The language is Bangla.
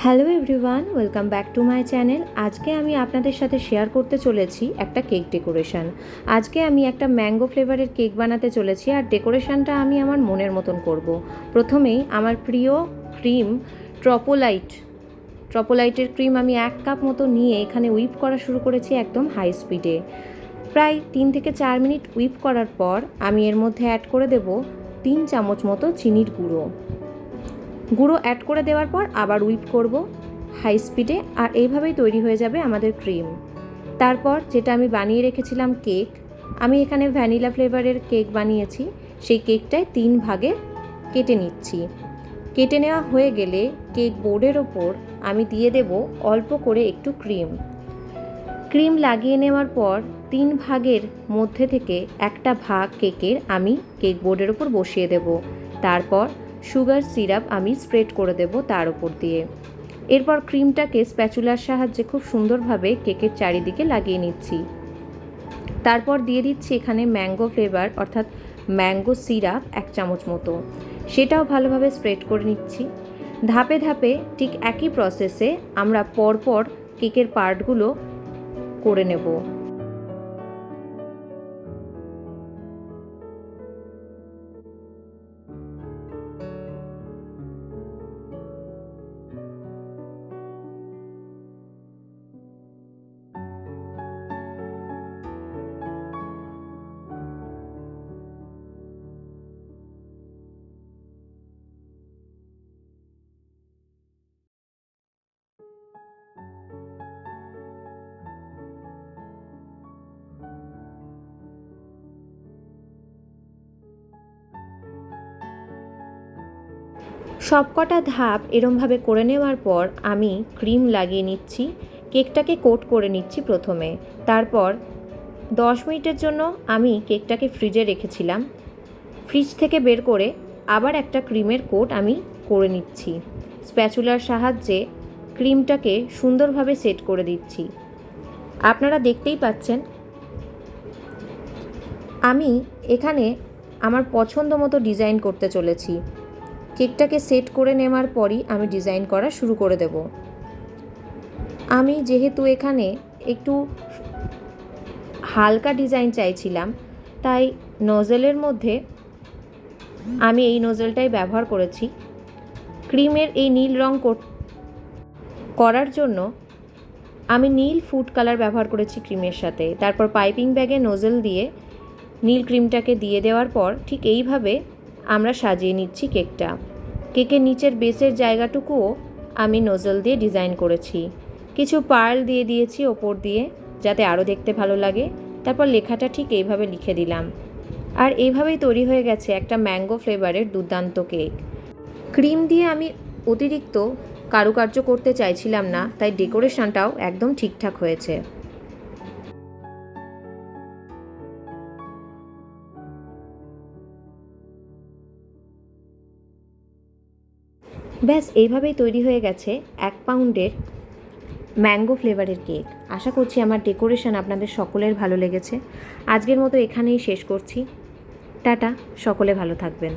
Hello everyone, welcome back to my channel. আজকে আমি আপনাদের সাথে শেয়ার করতে চলেছি একটা কেক ডেকোরেশন। আজকে আমি একটা ম্যাঙ্গো ফ্লেভারের কেক বানাতে চলেছি, আর ডেকোরেশনটা আমি আমার মনের মতন করব। প্রথমেই আমার প্রিয় ক্রিম ট্রপোলাইটের ক্রিম আমি 1 কাপ মতো নিয়ে এখানে হুইপ করা শুরু করেছি একদম হাই স্পিডে। প্রায় 3 থেকে 4 মিনিট হুইপ করার পর আমি এর মধ্যে অ্যাড করে দেব 3 চামচ মতো চিনির গুঁড়ো অ্যাড করে দেওয়ার পর আবার হুইপ করব হাই স্পিডে, আর এইভাবেই তৈরি হয়ে যাবে আমাদের ক্রিম। তারপর যেটা আমি বানিয়ে রেখেছিলাম কেক, আমি এখানে ভ্যানিলা ফ্লেভারের কেক বানিয়েছি, সেই কেকটায় 3 ভাগে কেটে নিচ্ছি। কেটে নেওয়া হয়ে গেলে কেক বোর্ডের ওপর আমি দিয়ে দেব অল্প করে একটু ক্রিম লাগিয়ে নেওয়ার পর 3 ভাগের মধ্যে থেকে একটা ভাগ কেকের আমি কেক বোর্ডের ওপর বসিয়ে দেব। তারপর সুগার সিরাপ আমি স্প্রেড করে দেব তার উপর দিয়ে। এরপর ক্রিমটাকে স্প্যাচুলার সাহায্যে খুব সুন্দরভাবে কেকের চারিদিকে লাগিয়ে নিচ্ছি। তারপর দিয়ে দিচ্ছি এখানে ম্যাঙ্গো ফ্লেভার অর্থাৎ ম্যাঙ্গো সিরাপ 1 চামচ মতো, সেটাও ভালোভাবে স্প্রেড করে নিচ্ছি। ধাপে ধাপে ঠিক একই প্রসেসে আমরা পরপর কেকের পার্টগুলো করে নেব। সবকটা ধাপ এরমভাবে করে নেওয়ার পর আমি ক্রিম লাগিয়ে নিচ্ছি, কেকটাকে কোট করে নিচ্ছি প্রথমে। তারপর 10 মিনিটের জন্য আমি কেকটাকে ফ্রিজে রেখেছিলাম। ফ্রিজ থেকে বের করে আবার একটা ক্রিমের কোট আমি করে নিচ্ছি। স্প্যাচুলার সাহায্যে ক্রিমটাকে সুন্দরভাবে সেট করে দিচ্ছি। আপনারা দেখতেই পাচ্ছেন আমি এখানে আমার পছন্দ মতো ডিজাইন করতে চলেছি। কেকটাকে সেট করে নেওয়ার পরই আমি ডিজাইন করা শুরু করে দেব। আমি যেহেতু এখানে একটু হালকা ডিজাইন চাইছিলাম, তাই নজেলের মধ্যে আমি এই নজেলটাই ব্যবহার করেছি। ক্রিমের এই নীল রং করার জন্য আমি নীল ফুড কালার ব্যবহার করেছি ক্রিমের সাথে। তারপর পাইপিং ব্যাগে নজেল দিয়ে নীল ক্রিমটাকে দিয়ে দেওয়ার পর ঠিক এইভাবে আমরা সাজিয়ে নিচ্ছি কেকটা। কেকের নিচের বেসের জায়গাটুকুও আমি নজেল দিয়ে ডিজাইন করেছি। কিছু পার্ল দিয়ে দিয়েছি ওপর দিয়ে, যাতে আরও দেখতে ভালো লাগে। তারপর লেখাটা ঠিক এইভাবে লিখে দিলাম, আর এইভাবেই তৈরি হয়ে গেছে একটা ম্যাঙ্গো ফ্লেভারের দুর্দান্ত কেক। ক্রিম দিয়ে আমি অতিরিক্ত কারুকার্য করতে চাইছিলাম না, তাই ডেকোরেশনটাও একদম ঠিকঠাক হয়েছে। ব্যাস এইভাবেই তৈরি হয়ে গেছে 1 পাউন্ডের ম্যাঙ্গো ফ্লেভারের কেক। আশা করছি আমার ডেকোরেশন আপনাদের সকলের ভালো লেগেছে। আজকের মতো এখানেই শেষ করছি। টাটা, সকলে ভালো থাকবেন।